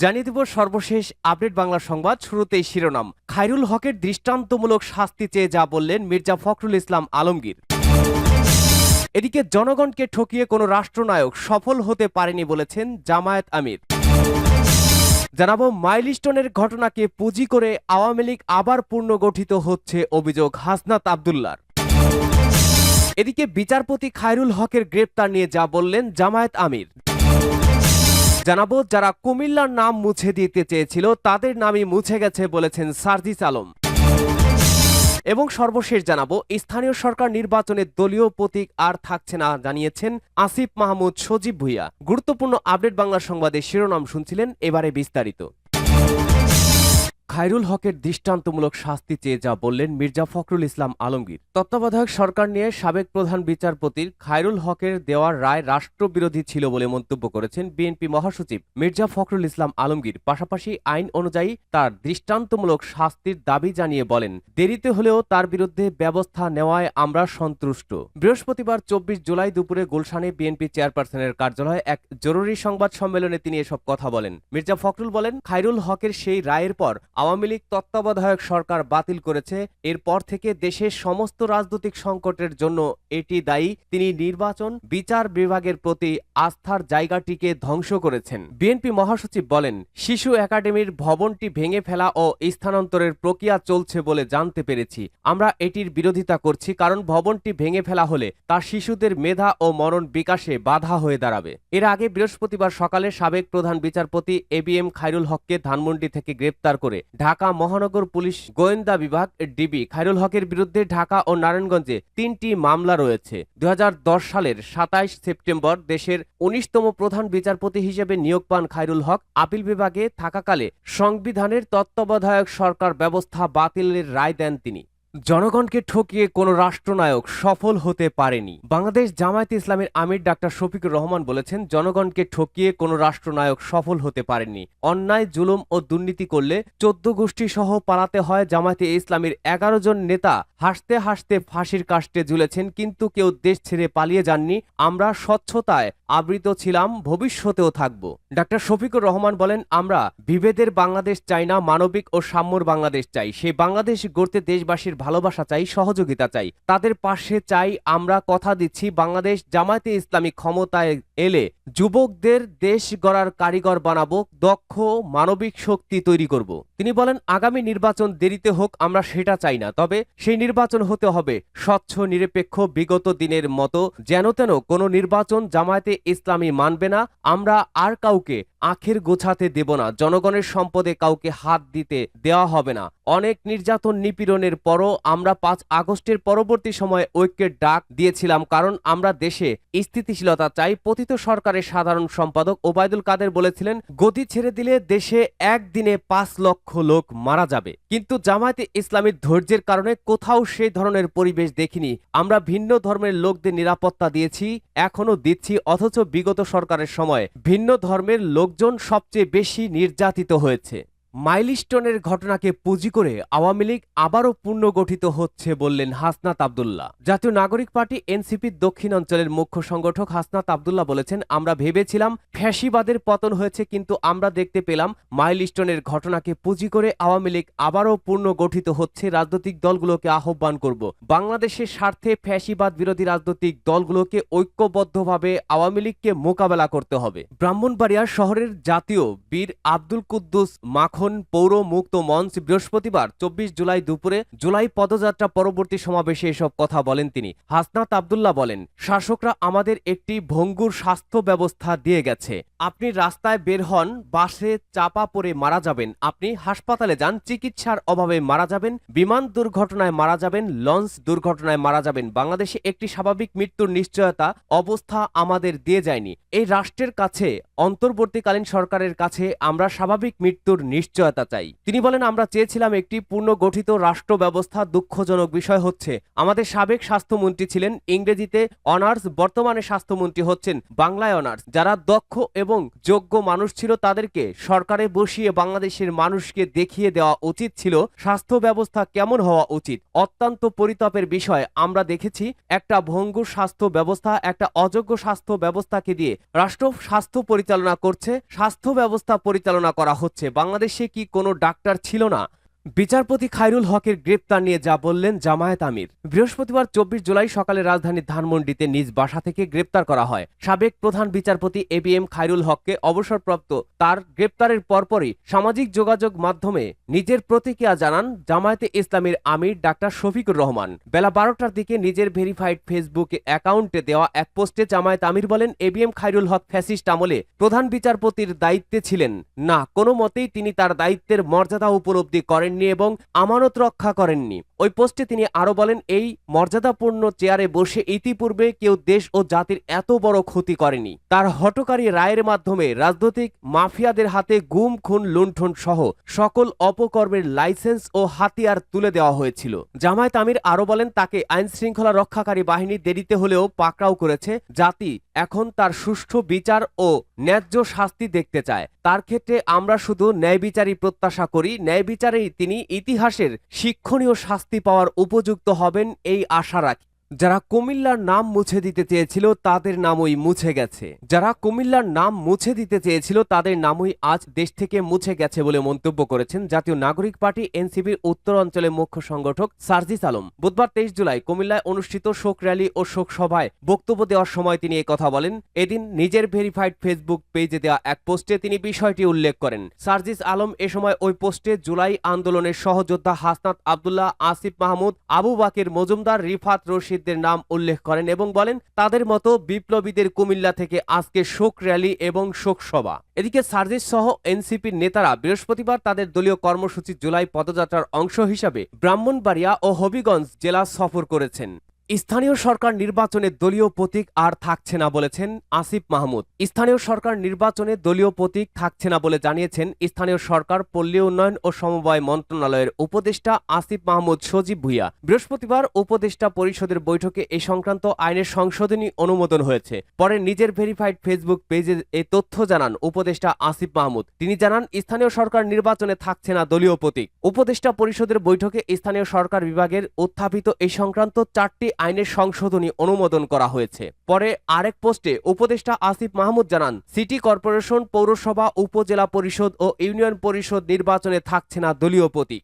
জানিয়ে দেব সর্বশেষ আপডেট বাংলা সংবাদ। শুরুতেই শিরোনাম। খায়রুল হকের দৃষ্টান্তমূলক শাস্তি চেয়ে যা বললেন মির্জা ফখরুল ইসলাম আলমগীর। এদিকে জনগণকে ঠকিয়ে কোনো রাষ্ট্রনায়ক সফল হতে পারেনি বলেছেন জামায়াত আমির। জানাবো মাইলস্টোনের ঘটনাকে পুঁজি করে আওয়ামী লীগ আবার পুনর্গঠিত হচ্ছে অভিযোগ হাসনাত আব্দুল্লাহর। এদিকে বিচারপতি খায়রুল হকের গ্রেপ্তার নিয়ে যা বললেন জামায়াত আমির। জানাবো যারা কুমিল্লার নাম মুছে দিতে চেয়েছিল তাদের নামই মুছে গেছে বলেছেন সার্জিস আলম। এবং সর্বশেষ জানাবো স্থানীয় সরকার নির্বাচনে দলীয় প্রতীক আর থাকছে না জানিয়েছেন আসিফ মাহমুদ সজীব ভুইয়া। গুরুত্বপূর্ণ আপডেট বাংলা সংবাদে শিরোনাম শুনছিলেন, এবারে বিস্তারিত। খায়রুল হকের দৃষ্টান্তমূলক শাস্তি চেয়ে যা বললেন মির্জা ফখরুল ইসলাম আলমগীর। তত্ত্বাবধায়ক সরকার নিয়ে সাবেক প্রধান বিচারপতির খায়রুল হকের দেওয়ার রায় রাষ্ট্রবিরোধী ছিল বলে মন্তব্য করেছেন বিএনপি মহাসচিব মির্জা ফখরুল ইসলাম আলমগীর। পাশাপাশি আইন অনুযায়ী তার দৃষ্টান্তমূলক শাস্তির দাবি জানিয়ে বলেন, দেরিতে হলেও তার বিরুদ্ধে ব্যবস্থা নেওয়ায় আমরা সন্তুষ্ট। বৃহস্পতিবার 24 জুলাই দুপুরে গুলশানে বিএনপি চেয়ারপারসনের কার্যালয়ে এক জরুরি সংবাদ সম্মেলনে তিনি এসব কথা বলেন। মির্জা ফখরুল বলেন, খায়রুল হকের সেই রায়ের পর আওয়ামী লীগ তত্ত্বাবধায়ক সরকার বাতিল করেছে। এরপর থেকে দেশের সমস্ত রাজনৈতিক সংকটের জন্য এটি দায়ী। তিনি নির্বাচন বিচার বিভাগের প্রতি আস্থার জায়গাটিকে ধ্বংস করেছেন। বিএনপি মহাসচিব বলেন, শিশু একাডেমির ভবনটি ভেঙে ফেলা ও স্থানান্তরের প্রক্রিয়া চলছে বলে জানতে পেরেছি। আমরা এটির বিরোধিতা করছি, কারণ ভবনটি ভেঙে ফেলা হলে তা শিশুদের মেধা ও মনন বিকাশে বাধা হয়ে দাঁড়াবে। এর আগে বৃহস্পতিবার সকালে সাবেক প্রধান বিচারপতি এবিএম খায়রুল হককে ধানমন্ডি থেকে গ্রেপ্তার করে ঢাকা মহানগর পুলিশ গোয়েন্দা বিভাগ ডিবি। খায়রুল হকের বিরুদ্ধে ঢাকা ও নারায়ণগঞ্জে 3টি মামলা রয়েছে। 2010 সালের 27 সেপ্টেম্বর দেশের 19তম প্রধান বিচারপতি হিসেবে নিয়োগ পান খায়রুল হক। আপিল বিভাগে থাকাকালে সংবিধানের তত্ত্বাবধায়ক সরকার ব্যবস্থা বাতিলের রায় দেন তিনি। জনগণকে ঠকিয়ে কোনো রাষ্ট্রনায়ক সফল হতে পারেনি। বাংলাদেশ জামায়াতে ইসলামের আমির ডাক্তার শফিকুর রহমান বলেছেন, জনগণকে ঠকিয়ে কোনো রাষ্ট্রনায়ক সফল হতে পারেনি। অন্যায়, জুলুম ও দুর্নীতি করলে 14 গোষ্ঠী সহ পালাতে হয়। জামায়াতে ইসলামের 11 জন নেতা হাসতে হাসতে ফাঁসির কাস্টে ঝুলেছেন, কিন্তু কেউ দেশ ছেড়ে পালিয়ে যাননি। আমরা স্বচ্ছতায় আবৃত ছিলাম, ভবিষ্যতেও থাকব। ডাক্তার শফিকুর রহমান বলেন, আমরা বিভেদের বাংলাদেশ চাই না, মানবিক ও সাম্যর বাংলাদেশ চাই। সেই বাংলাদেশ গড়তে দেশবাসীর ভালোবাসা চাই, সহযোগিতা চাই, তাদের পাশে চাই। আমরা কথা দিচ্ছি, বাংলাদেশ জামায়াতে ইসলামী ক্ষমতায় এলে যুবকদের দেশ গড়ার কারিগর বানাবো, দক্ষ মানবিক শক্তি তৈরি করব। তিনি বলেন, আগামী নির্বাচন দেরিতে হোক, আমরা সেটা চাই না, তবে সেই নির্বাচন হতে হবে স্বচ্ছ, নিরপেক্ষ। বিগত দিনের মতো যেন তেন কোনো নির্বাচন জামায়াতে ইসলামী মানবে না। আমরা আর কাউকে আখের গোছাতে দেব না। জনগণের সম্পদে কাউকে হাত দিতে দেওয়া হবে না। অনেক নির্যাতন নিপীড়নের পরও আমরা 5 আগস্টের পরবর্তী সময়ে ঐক্যের ডাক দিয়েছিলাম, কারণ আমরা দেশে স্থিতিশীলতা চাই। পতিত সরকারের সাধারণ সম্পাদক ওবায়দুল কাদের বলেছিলেন, গদি ছেড়ে দিলে দেশে একদিনে 5 লক্ষ লোক মারা যাবে। কিন্তু জামায়াতে ইসলামীর ধৈর্যের কারণে কোথাও সেই ধরনের পরিবেশ দেখিনি। আমরা ভিন্ন ধর্মের লোকদের নিরাপত্তা দিয়েছি, এখনো দিচ্ছি, অথচ বিগত সরকারের সময় ভিন্ন ধর্মের লোকজন সবচেয়ে বেশি নির্যাতিত হয়েছে। মাইলস্টোনের ঘটনাকে পুঁজি করে আওয়ামী লীগ আবারও পুনর্গঠিত হচ্ছে বললেন হাসনাত আব্দুল্লাহ। জাতীয় নাগরিক পার্টি এনসিপির দক্ষিণ অঞ্চলের মুখ্য সংগঠক হাসনাত আব্দুল্লাহ বলেছেন, আমরা ভেবেছিলাম ফ্যাসিবাদের পতন হয়েছে, কিন্তু আমরা দেখতে পেলাম মাইলস্টোনের ঘটনাকে পুঁজি করে আওয়ামী লীগ আবারও পুনর্গঠিত হচ্ছে। রাজনৈতিক দলগুলোকে আহ্বান করব, বাংলাদেশের স্বার্থে ফ্যাসিবাদ বিরোধী রাজনৈতিক দলগুলোকে ঐক্যবদ্ধভাবে আওয়ামী লীগকে মোকাবেলা করতে হবে। ব্রাহ্মণবাড়িয়া শহরের জাতীয় বীর আব্দুল কুদ্দুস মাখন পৌর মুক্ত মঞ্চ বৃহস্পতিবার 24 জুলাই দুপুরে জুলাই পদযাত্রা পরবর্তী সমাবেশে এসব কথা বলেন তিনি। হাসনাত আব্দুল্লাহ বলেন, শাসকরা আমাদের একটি ভঙ্গুর স্বাস্থ্য ব্যবস্থা দিয়ে গেছে। আপনি রাস্তায় বের হন, বাসে চাপা পড়ে মারা যাবেন, আপনি হাসপাতালে যান, চিকিৎসার অভাবে মারা যাবেন, বিমান দুর্ঘটনায় মারা যাবেন, লঞ্চ দুর্ঘটনায় মারা যাবেন। বাংলাদেশে একটি স্বাভাবিক মৃত্যুর নিশ্চয়তা অবস্থা আমাদের দিয়ে যায়নি। এই রাষ্ট্রের কাছে, অন্তর্বর্তীকালীন সরকারের কাছে আমরা স্বাভাবিক মৃত্যুর নিশ্চয়তা নিশ্চয়তা চাই। তিনি বলেন, আমরা চেয়েছিলাম একটি পুনর্গঠিত রাষ্ট্র ব্যবস্থা। দুঃখজনক বিষয় হচ্ছে আমাদের সাবেক স্বাস্থ্যমন্ত্রী ছিলেন ইংরেজিতে অনার্স, বর্তমানে স্বাস্থ্যমন্ত্রী হচ্ছেন বাংলায় অনার্স। যারা দক্ষ এবং যোগ্য মানুষ ছিল তাদেরকে সরকারে বসিয়ে বাংলাদেশের মানুষকে দেখিয়ে দেওয়া উচিত ছিল স্বাস্থ্য ব্যবস্থা কেমন হওয়া উচিত। অত্যন্ত পরিতাপের বিষয়, আমরা দেখেছি একটা ভঙ্গুর স্বাস্থ্য ব্যবস্থা, একটা অযোগ্য স্বাস্থ্য ব্যবস্থাকে দিয়ে রাষ্ট্র স্বাস্থ্য পরিচালনা করছে, স্বাস্থ্য ব্যবস্থা পরিচালনা করা হচ্ছে। বাংলাদেশে কি কোনো ডাক্তার ছিল না? বিচারপতি খায়রুল হকের গ্রেপ্তার নিয়ে যা বললেন জামায়াত আমির। বৃহস্পতিবার 24 জুলাই সকালে রাজধানীর ধানমন্ডিতে নিজ বাসা থেকে গ্রেপ্তার করা হয় সাবেক প্রধান বিচারপতি ABM খায়রুল হককে। অবসরপ্রাপ্ত তার গ্রেপ্তারের পরপরই সামাজিক যোগাযোগ মাধ্যমে নিজের প্রতিক্রিয়া জানান জামায়াতে ইসলামীর আমির ডাক্তার শফিকুর রহমান। বেলা 12টার দিকে নিজের ভেরিফাইড ফেসবুক অ্যাকাউন্টে দেওয়া এক পোস্টে জামায়াত আমির বলেন, ABM খায়রুল হক ফ্যাসিস্ট আমলে প্রধান বিচারপতির দায়িত্বে ছিলেন না, কোনো মতেই তিনি তার দায়িত্বের মর্যাদা উপলব্ধি করেন এবং আমানত রক্ষা করেননি। ওই পোস্টে তিনি আরো বলেন, এই মর্যাদাপূর্ণ চেয়ারে বসে ইতিপূর্বে কেউ দেশ ও জাতির এত বড় ক্ষতি করেনি। তার হঠকারী রায়ের মাধ্যমে রাজনৈতিক মাফিয়াদের হাতে গুম, খুন, লুণ্ঠন সহ সকল অপকর্মের লাইসেন্স ও হাতিয়ার তুলে দেওয়া হয়েছিল। জামায়াত আমির আরো বলেন, তাকে আইন শৃঙ্খলা রক্ষাকারী বাহিনী দেরিতে হলেও পাকড়াও করেছে। জাতি এখন তার সুষ্ঠু বিচার ও ন্যায্য শাস্তি দেখতে চায়। তার ক্ষেত্রে আমরা শুধু ন্যায় বিচারই প্রত্যাশা করি। ন্যায় বিচারেই তিনি ইতিহাসের শিক্ষণীয় শাস্তি পাওয়ার উপযুক্ত হবেন এই আশা রাখি। যারা কুমিল্লার নাম মুছে দিতে চেয়েছিল তাদের নামই মুছে গেছে। যারা কুমিল্লার নাম মুছে দিতে চেয়েছিল তাদের নামই আজ দেশ থেকে মুছে গেছে বলে মন্তব্য করেছেন জাতীয় নাগরিক পার্টি এনসিপির উত্তর অঞ্চলের মুখ্য সংগঠক সার্জিস আলম। বুধবার 23 জুলাই কুমিল্লায় অনুষ্ঠিত শোক র্যালি ও শোক সভায় বক্তব্য দেওয়ার সময় তিনি কথা বলেন। এদিন নিজের ভেরিফাইড ফেসবুক পেজে দেওয়া এক পোস্টে তিনি বিষয়টি উল্লেখ করেন। সার্জিস আলম এ সময় ওই পোস্টে জুলাই আন্দোলনের সহযোদ্ধা হাসনাত আব্দুল্লাহ, আসিফ মাহমুদ, আবু বাকের মজুমদার, রিফাত রশিদ নাম উল্লেখ করেন এবং বলেন, তাদের মতো বিপ্লবীদের কুমিল্লা থেকে আজকে শোক র্যালি এবং শোক সভা। এদিকে সার্জিস সহ এনসিপির নেতারা বৃহস্পতিবার তাদের দলীয় কর্মসূচি জুলাই পদযাত্রার অংশ হিসাবে ব্রাহ্মণবাড়িয়া ও হবিগঞ্জ জেলা সফর করেছেন। স্থানীয় সরকার নির্বাচনে দলীয় প্রতীক আর থাকছে না বলেছেন আসিফ মাহমুদ। স্থানীয় সরকার নির্বাচনে দলীয় প্রতীক থাকছে না বলে জানিয়েছেন স্থানীয় সরকার, পল্লী উন্নয়ন ও সমবায় মন্ত্রণালয়ের উপদেষ্টা আসিফ মাহমুদ সজীব ভুইয়া। বৃহস্পতিবার উপদেষ্টা পরিষদের বৈঠকে এ সংক্রান্ত আইনের সংশোধনী অনুমোদন হয়েছে। পরে নিজের ভেরিফাইড ফেসবুক পেজে এ তথ্য জানান উপদেষ্টা আসিফ মাহমুদ। তিনি জানান, স্থানীয় সরকার নির্বাচনে থাকছে না দলীয় প্রতীক। উপদেষ্টা পরিষদের বৈঠকে স্থানীয় সরকার বিভাগের উত্থাপিত এই সংক্রান্ত 4টি আইনের সংশোধনী অনুমোদন করা হয়েছে। পরে আরেক পোস্টে উপদেষ্টা আসিফ মাহমুদ জানান, সিটি কর্পোরেশন, পৌরসভা, উপজেলা পরিষদ ও ইউনিয়ন পরিষদ নির্বাচনে থাকছে না দলীয় প্রতীক।